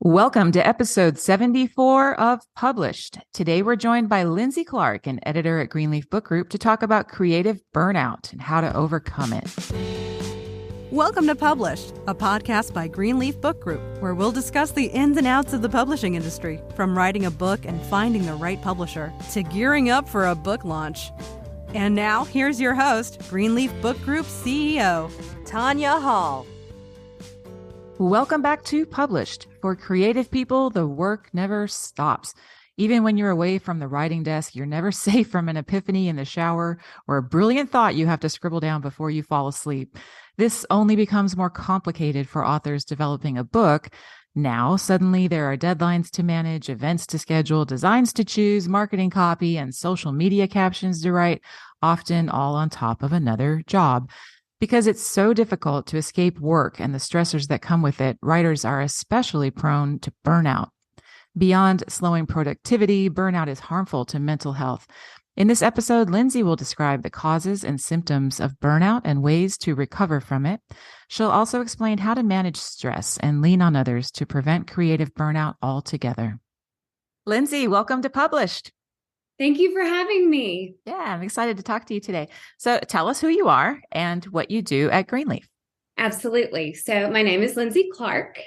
Welcome to episode 74 of Published. Today we're joined by Lindsey Clark, an editor at Greenleaf Book Group, to talk about creative burnout and how to overcome it. Welcome to Published, a podcast by Greenleaf Book Group, where we'll discuss the ins and outs of the publishing industry, from writing a book and finding the right publisher to gearing up for a book launch. And now, here's your host, Greenleaf Book Group CEO, Tanya Hall. Welcome back to Published. For creative people, the work never stops. Even when you're away from the writing desk, you're never safe from an epiphany in the shower or a brilliant thought you have to scribble down before you fall asleep. This only becomes more complicated for authors developing a book. Now, suddenly there are deadlines to manage, events to schedule, designs to choose, marketing copy, and social media captions to write, often all on top of another job. Because it's so difficult to escape work and the stressors that come with it, writers are especially prone to burnout. Beyond slowing productivity, burnout is harmful to mental health. In this episode, Lindsey will describe the causes and symptoms of burnout and ways to recover from it. She'll also explain how to manage stress and lean on others to prevent creative burnout altogether. Lindsey, welcome to Published. Thank you for having me. Yeah, I'm excited to talk to you today. So tell us who you are and what you do at Greenleaf. Absolutely. So my name is Lindsey Clark.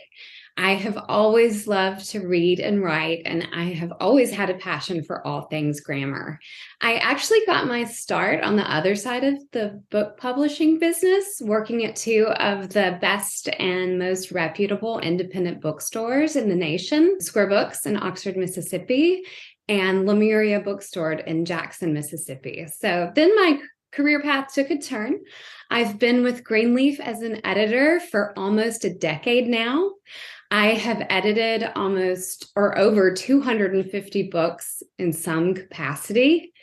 I have always loved to read and write, and I have always had a passion for all things grammar. I actually got my start on the other side of the book publishing business, working at two of the best and most reputable independent bookstores in the nation, Square Books in Oxford, Mississippi, and Lemuria Bookstore in Jackson, Mississippi. So then my career path took a turn. I've been with Greenleaf as an editor for almost a decade now. I have edited almost or over 250 books in some capacity,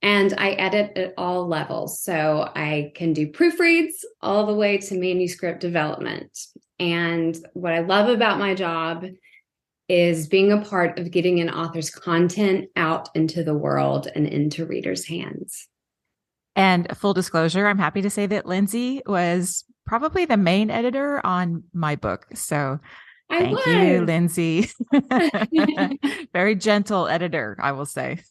and I edit at all levels. So I can do proofreads all the way to manuscript development. And what I love about my job is being a part of getting an author's content out into the world and into readers' hands. And full disclosure, I'm happy to say that Lindsey was probably the main editor on my book. So thank you, Lindsey. Very gentle editor, I will say.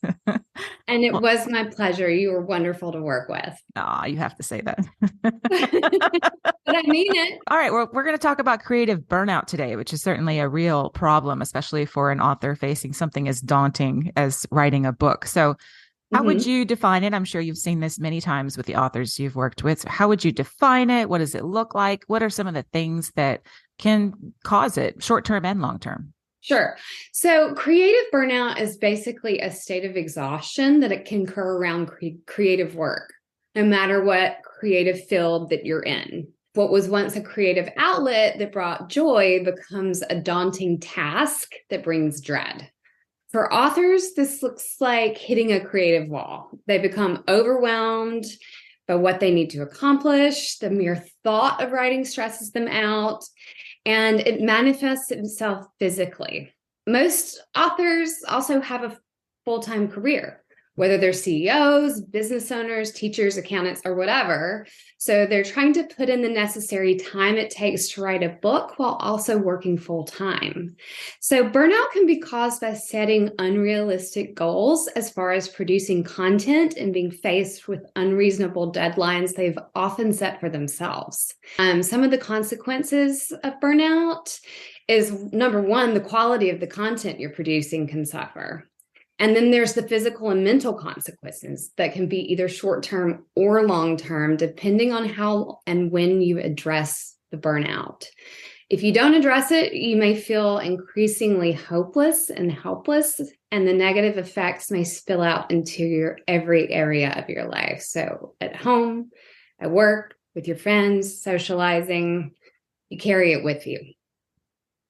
And it was my pleasure. You were wonderful to work with. You have to say that. But I mean it. All right, well, we're going to talk about creative burnout today, which is certainly a real problem, especially for an author facing something as daunting as writing a book. So how would you define it? I'm sure you've seen this many times with the authors you've worked with. So how would you define it? What does it look like? What are some of the things that can cause it, short-term and long-term? Sure. So creative burnout is basically a state of exhaustion that it can occur around creative work, no matter what creative field that you're in. What was once a creative outlet that brought joy becomes a daunting task that brings dread. For authors, this looks like hitting a creative wall. They become overwhelmed by what they need to accomplish. The mere thought of writing stresses them out, and it manifests itself physically. Most authors also have a full-time career, whether they're CEOs, business owners, teachers, accountants, or whatever. So they're trying to put in the necessary time it takes to write a book while also working full-time. So burnout can be caused by setting unrealistic goals as far as producing content and being faced with unreasonable deadlines they've often set for themselves. Some of the consequences of burnout is, number one, the quality of the content you're producing can suffer. And then there's the physical and mental consequences that can be either short-term or long-term, depending on how and when you address the burnout. If you don't address it, you may feel increasingly hopeless and helpless, and the negative effects may spill out into your every area of your life. So at home, at work, with your friends, socializing, you carry it with you.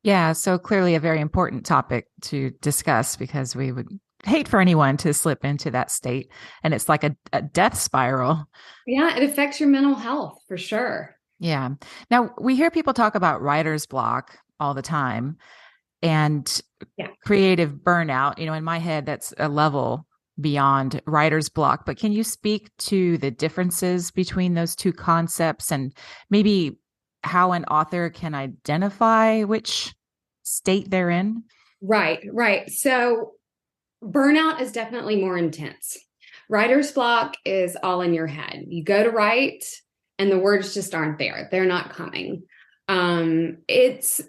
Yeah, so clearly a very important topic to discuss, because we would hate for anyone to slip into that state. And it's like a death spiral. Yeah, it affects your mental health for sure. Yeah. Now, we hear people talk about writer's block all the time and creative burnout. You know, in my head, that's a level beyond writer's block. But can you speak to the differences between those two concepts and maybe how an author can identify which state they're in? Right. So burnout is definitely more intense. Writer's block is all in your head. You go to write and the words just aren't there. They're not coming. It's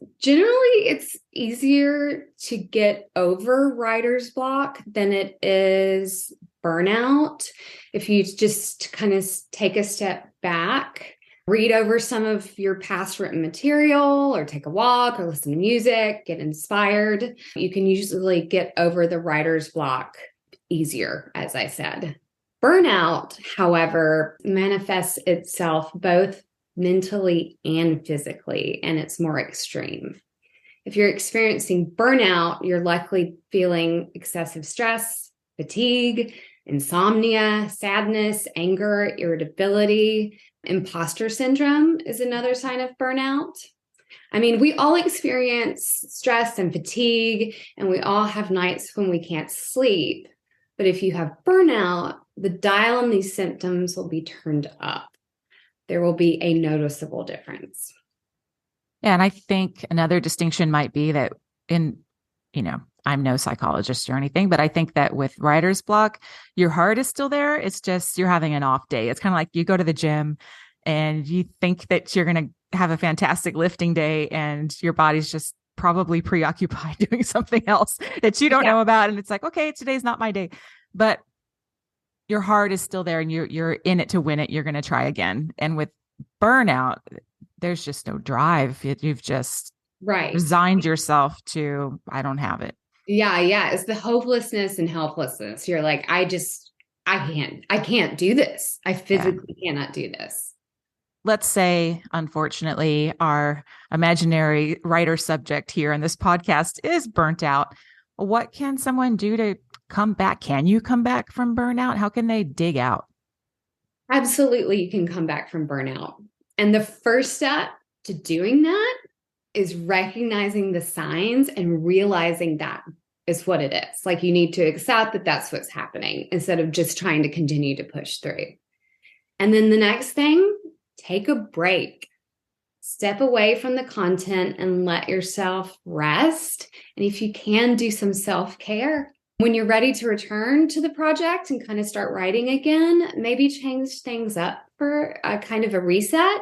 easier to get over writer's block than it is burnout. If you just kind of take a step back, read over some of your past written material, or take a walk, or listen to music, get inspired, you can usually get over the writer's block easier, as I said. Burnout, however, manifests itself both mentally and physically, and it's more extreme. If you're experiencing burnout, you're likely feeling excessive stress, fatigue, insomnia, sadness, anger, irritability. Imposter syndrome is another sign of burnout. I mean, we all experience stress and fatigue, and we all have nights when we can't sleep. But if you have burnout, the dial on these symptoms will be turned up. There will be a noticeable difference. Yeah, and I think another distinction might be that I'm no psychologist or anything, but I think that with writer's block, your heart is still there. It's just you're having an off day. It's kind of like you go to the gym and you think that you're going to have a fantastic lifting day, and your body's just probably preoccupied doing something else that you don't know about. And it's like, okay, today's not my day. But your heart is still there and you're in it to win it. You're going to try again. And with burnout, there's just no drive. You've just resigned yourself to, I don't have it. Yeah. It's the hopelessness and helplessness. You're like, I can't do this. I physically cannot do this. Let's say, unfortunately, our imaginary writer subject here in this podcast is burnt out. What can someone do to come back? Can you come back from burnout? How can they dig out? Absolutely, you can come back from burnout. And the first step to doing that is recognizing the signs and realizing that is what it is. Like, you need to accept that that's what's happening instead of just trying to continue to push through. And then the next thing, take a break. Step away from the content and let yourself rest. And if you can, do some self-care. When you're ready to return to the project and kind of start writing again, maybe change things up for a kind of a reset,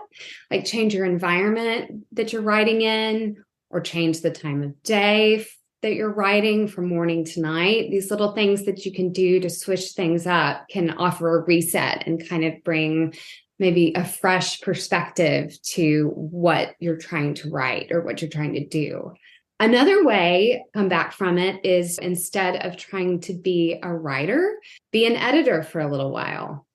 like change your environment that you're writing in, or change the time of day that you're writing from morning to night. These little things that you can do to switch things up can offer a reset and kind of bring maybe a fresh perspective to what you're trying to write or what you're trying to do. Another way to come back from it is, instead of trying to be a writer, be an editor for a little while.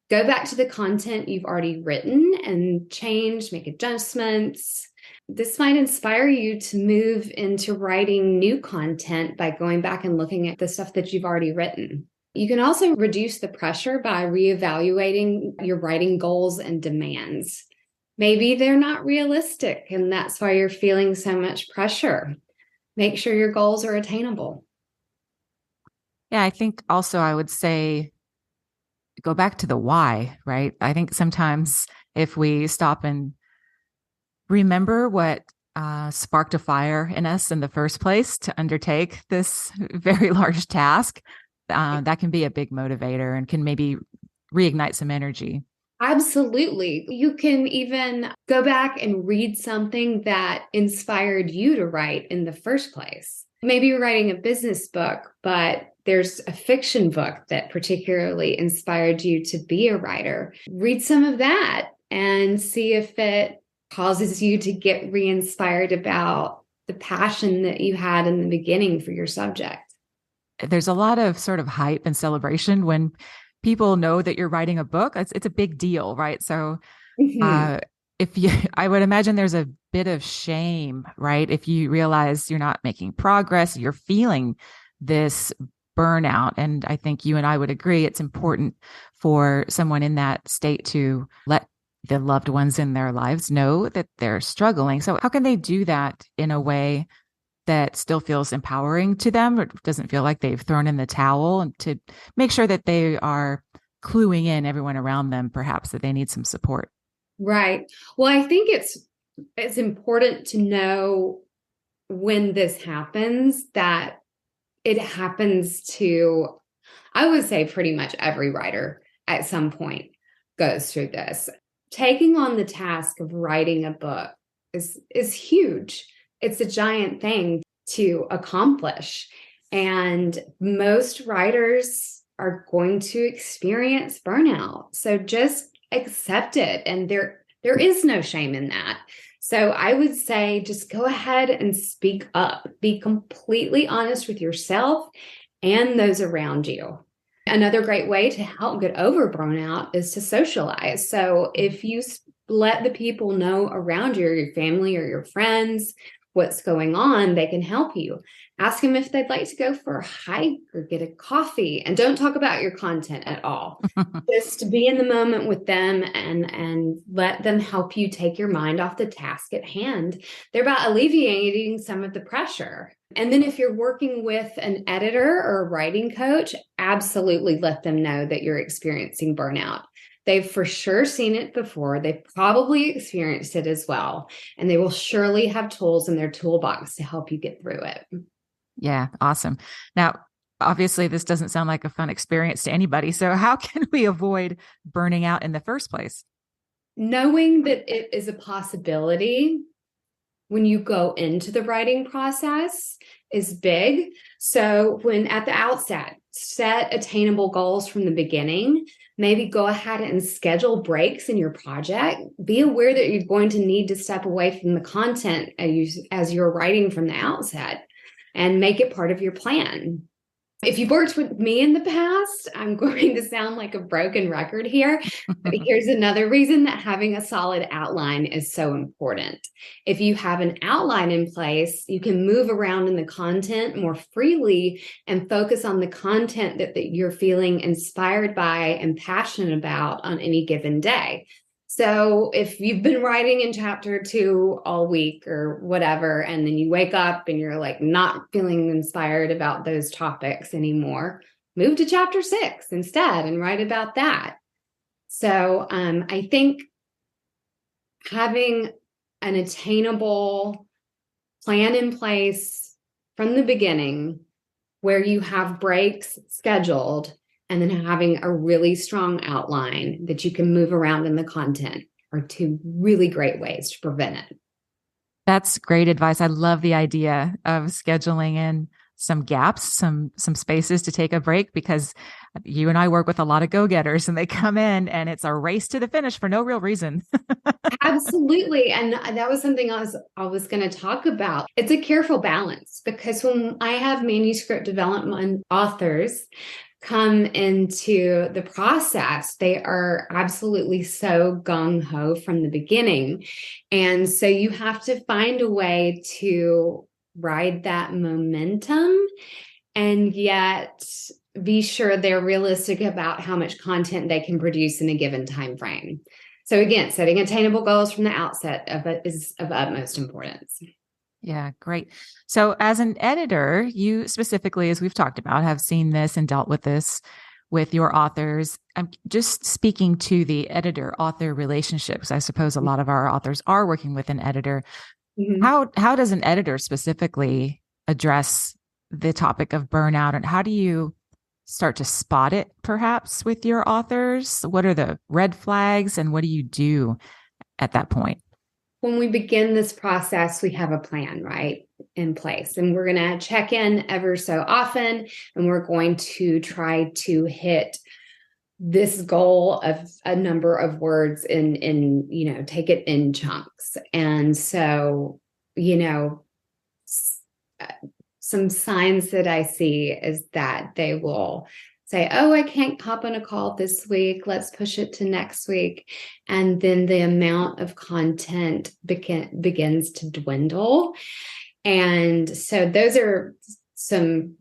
Go back to the content you've already written and change, make adjustments. This might inspire you to move into writing new content by going back and looking at the stuff that you've already written. You can also reduce the pressure by reevaluating your writing goals and demands. Maybe they're not realistic, and that's why you're feeling so much pressure. Make sure your goals are attainable. Yeah, I think also I would say go back to the why, right? I think sometimes if we stop and remember what sparked a fire in us in the first place to undertake this very large task, that can be a big motivator and can maybe reignite some energy. Absolutely. You can even go back and read something that inspired you to write in the first place. Maybe you're writing a business book, but there's a fiction book that particularly inspired you to be a writer. Read some of that and see if it causes you to get re-inspired about the passion that you had in the beginning for your subject. There's a lot of sort of hype and celebration when people know that you're writing a book. It's a big deal, right? So I would imagine there's a bit of shame, right? If you realize you're not making progress, you're feeling this burnout. And I think you and I would agree it's important for someone in that state to let the loved ones in their lives know that they're struggling. So how can they do that in a way that still feels empowering to them, or doesn't feel like they've thrown in the towel, and to make sure that they are cluing in everyone around them, perhaps that they need some support? Right. Well, I think it's important to know when this happens, that it happens to, I would say, pretty much every writer at some point goes through this. Taking on the task of writing a book is huge. It's a giant thing to accomplish. And most writers are going to experience burnout. So just accept it. And there is no shame in that. So I would say just go ahead and speak up. Be completely honest with yourself and those around you. Another great way to help get over burnout is to socialize. So if you let the people know around you, or your family or your friends, what's going on, they can help you. Ask them if they'd like to go for a hike or get a coffee, and don't talk about your content at all. Just be in the moment with them and let them help you take your mind off the task at hand. They're about alleviating some of the pressure. And then if you're working with an editor or a writing coach, absolutely let them know that you're experiencing burnout. They've for sure seen it before. They've probably experienced it as well. And they will surely have tools in their toolbox to help you get through it. Yeah, awesome. Now, obviously, this doesn't sound like a fun experience to anybody. So how can we avoid burning out in the first place? Knowing that it is a possibility when you go into the writing process is big. So when at the outset, set attainable goals from the beginning. Maybe go ahead and schedule breaks in your project. Be aware that you're going to need to step away from the content as you're writing from the outset, and make it part of your plan. If you've worked with me in the past, I'm going to sound like a broken record here, but here's another reason that having a solid outline is so important. If you have an outline in place, you can move around in the content more freely and focus on the content that you're feeling inspired by and passionate about on any given day. So if you've been writing in chapter 2 all week or whatever, and then you wake up and you're like not feeling inspired about those topics anymore, move to chapter 6 instead and write about that. So I think having an attainable plan in place from the beginning where you have breaks scheduled, and then having a really strong outline that you can move around in the content are 2 really great ways to prevent it. That's great advice. I love the idea of scheduling in some gaps, some spaces to take a break, because you and I work with a lot of go-getters and they come in and it's a race to the finish for no real reason. Absolutely. And that was something I was going to talk about. It's a careful balance, because when I have manuscript development authors come into the process, they are absolutely so gung-ho from the beginning. And so you have to find a way to ride that momentum and yet be sure they're realistic about how much content they can produce in a given time frame. So again, setting attainable goals from the outset of it is of utmost importance. Yeah, great. So as an editor, you specifically, as we've talked about, have seen this and dealt with this with your authors. I'm just speaking to the editor-author relationships. I suppose a lot of our authors are working with an editor. Mm-hmm. How does an editor specifically address the topic of burnout, and how do you start to spot it perhaps with your authors? What are the red flags and what do you do at that point? When we begin this process, we have a plan, right, in place, and we're going to check in ever so often, and we're going to try to hit this goal of a number of words in take it in chunks. And so, some signs that I see is that they will say, oh, I can't hop on a call this week. Let's push it to next week. And then the amount of content begins to dwindle. And so those are some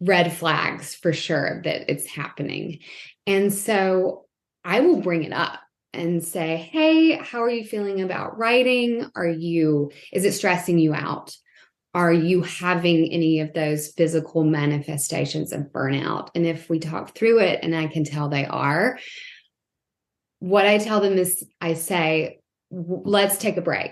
red flags for sure that it's happening. And so I will bring it up and say, hey, how are you feeling about writing? Is it stressing you out? Are you having any of those physical manifestations of burnout? And if we talk through it and I can tell they are, what I tell them is I say, let's take a break.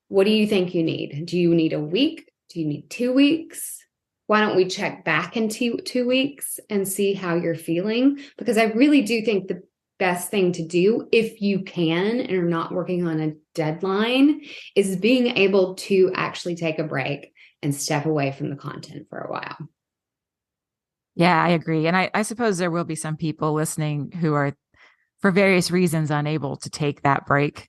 What do you think you need? Do you need a week? Do you need 2 weeks? Why don't we check back in 2 weeks and see how you're feeling? Because I really do think the best thing to do, if you can and are not working on a deadline, is being able to actually take a break and step away from the content for a while. Yeah, I agree. And I suppose there will be some people listening who are, for various reasons, unable to take that break.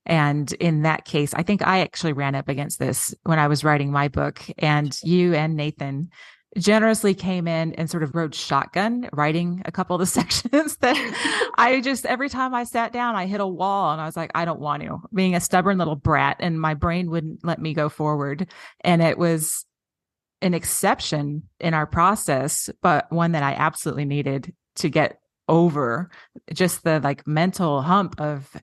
And in that case, I think I actually ran up against this when I was writing my book, and you and Nathan generously came in and sort of rode shotgun writing a couple of the sections that I just, every time I sat down, I hit a wall and I was like, I don't want to, being a stubborn little brat, and my brain wouldn't let me go forward. And it was an exception in our process, but one that I absolutely needed to get over just the like mental hump of,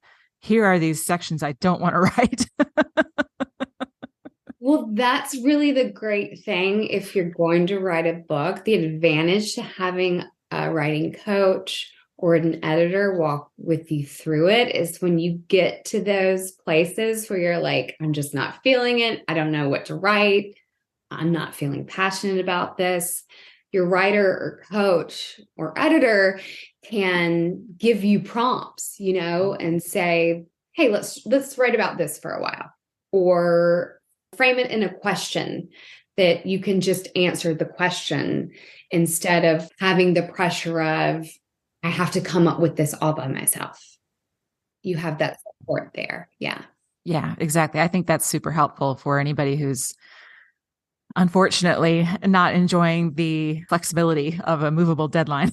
here are these sections I don't want to write. Well, that's really the great thing. If you're going to write a book, the advantage to having a writing coach or an editor walk with you through it is when you get to those places where you're like, I'm just not feeling it. I don't know what to write. I'm not feeling passionate about this. Your writer or coach or editor can give you prompts, and say, hey, let's write about this for a while, or frame it in a question that you can just answer the question instead of having the pressure of, I have to come up with this all by myself. You have that support there. Yeah. Yeah, exactly. I think that's super helpful for anybody who's unfortunately not enjoying the flexibility of a movable deadline.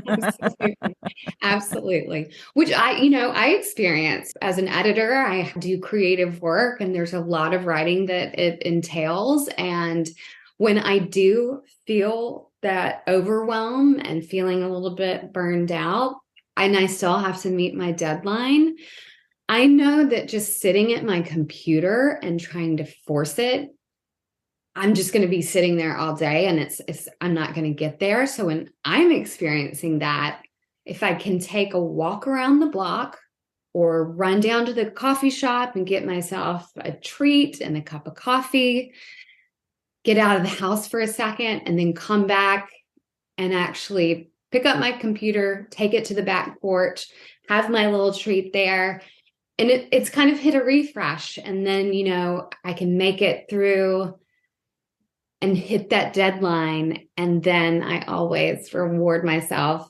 Absolutely. Absolutely. Which I experience as an editor. I do creative work, and there's a lot of writing that it entails. And when I do feel that overwhelm and feeling a little bit burned out, and I still have to meet my deadline, I know that just sitting at my computer and trying to force it, I'm just going to be sitting there all day, and I'm not going to get there. So when I'm experiencing that, if I can take a walk around the block or run down to the coffee shop and get myself a treat and a cup of coffee, get out of the house for a second, and then come back and actually pick up my computer, take it to the back porch, have my little treat there. And it's kind of hit a refresh. And then, I can make it through and hit that deadline. And then I always reward myself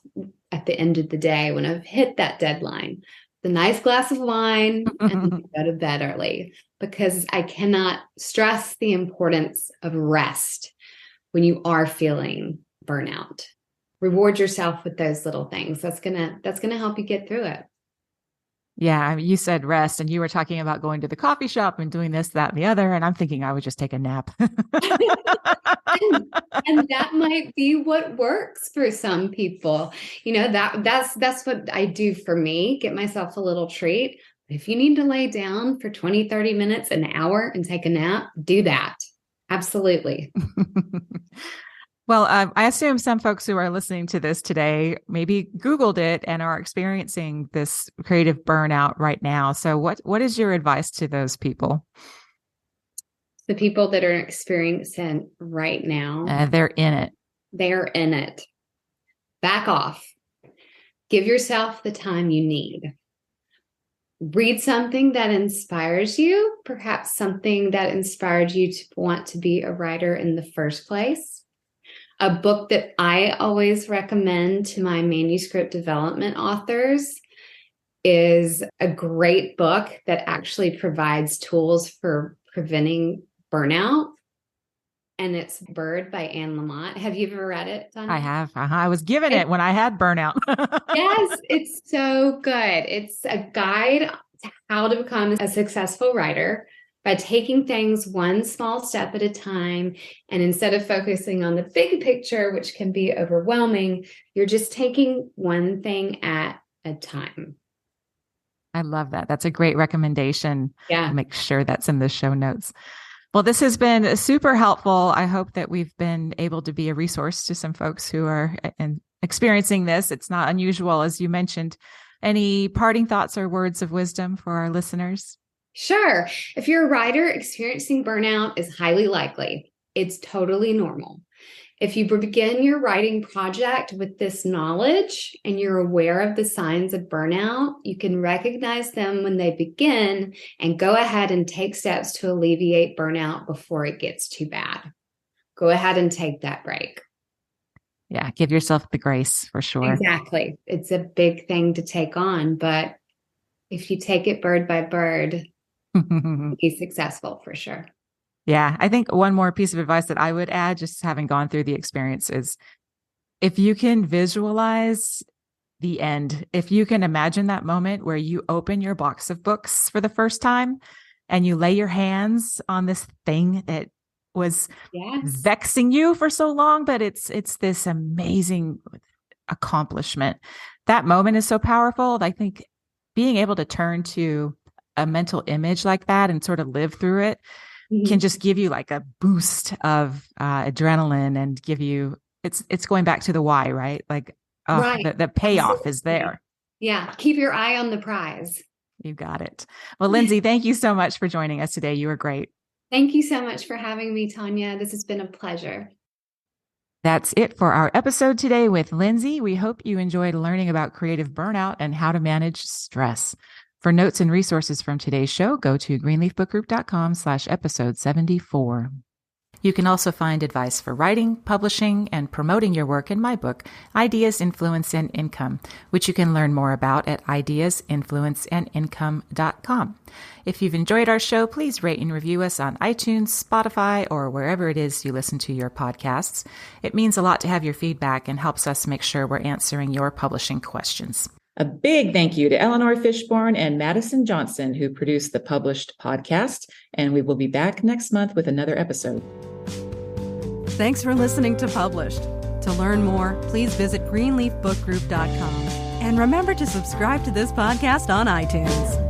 at the end of the day when I've hit that deadline, the nice glass of wine, and go to bed early, because I cannot stress the importance of rest when you are feeling burnout. Reward yourself with those little things. That's gonna help you get through it. Yeah, I mean, you said rest, and you were talking about going to the coffee shop and doing this, that, and the other. And I'm thinking I would just take a nap. and that might be what works for some people. That's what I do for me, get myself a little treat. If you need to lay down for 20, 30 minutes, an hour and take a nap, do that. Absolutely. Well, I assume some folks who are listening to this today maybe Googled it and are experiencing this creative burnout right now. So what is your advice to those people? The people that are experiencing right now. They're in it. They're in it. Back off. Give yourself the time you need. Read something that inspires you, perhaps something that inspired you to want to be a writer in the first place. A book that I always recommend to my manuscript development authors is a great book that actually provides tools for preventing burnout. And it's Bird by Anne Lamott. Have you ever read it, Donna? I have. I was given it when I had burnout. Yes, it's so good. It's a guide to how to become a successful writer by taking things one small step at a time. And instead of focusing on the big picture, which can be overwhelming, you're just taking one thing at a time. I love that. That's a great recommendation. Yeah. I'll make sure that's in the show notes. Well, this has been super helpful. I hope that we've been able to be a resource to some folks who are experiencing this. It's not unusual, as you mentioned. Any parting thoughts or words of wisdom for our listeners? Sure. If you're a writer, experiencing burnout is highly likely. It's totally normal. If you begin your writing project with this knowledge and you're aware of the signs of burnout, you can recognize them when they begin and go ahead and take steps to alleviate burnout before it gets too bad. Go ahead and take that break. Yeah, give yourself the grace for sure. Exactly. It's a big thing to take on, but if you take it bird by bird, be successful for sure. Yeah, I think one more piece of advice that I would add, just having gone through the experience, is if you can visualize the end, if you can imagine that moment where you open your box of books for the first time and you lay your hands on this thing that was vexing you for so long, but it's this amazing accomplishment. That moment is so powerful. I think being able to turn to a mental image like that and sort of live through it can just give you like a boost of adrenaline and give you, it's going back to the why, right? Like the payoff is there. Yeah. Keep your eye on the prize. You got it. Well, Lindsey, thank you so much for joining us today. You were great. Thank you so much for having me, Tanya. This has been a pleasure. That's it for our episode today with Lindsey. We hope you enjoyed learning about creative burnout and how to manage stress. For notes and resources from today's show, go to greenleafbookgroup.com/episode 74. You can also find advice for writing, publishing, and promoting your work in my book, Ideas, Influence, and Income, which you can learn more about at ideasinfluenceandincome.com. If you've enjoyed our show, please rate and review us on iTunes, Spotify, or wherever it is you listen to your podcasts. It means a lot to have your feedback and helps us make sure we're answering your publishing questions. A big thank you to Eleanor Fishborn and Madison Johnson, who produced the Published podcast, and we will be back next month with another episode. Thanks for listening to Published. To learn more, please visit greenleafbookgroup.com. And remember to subscribe to this podcast on iTunes.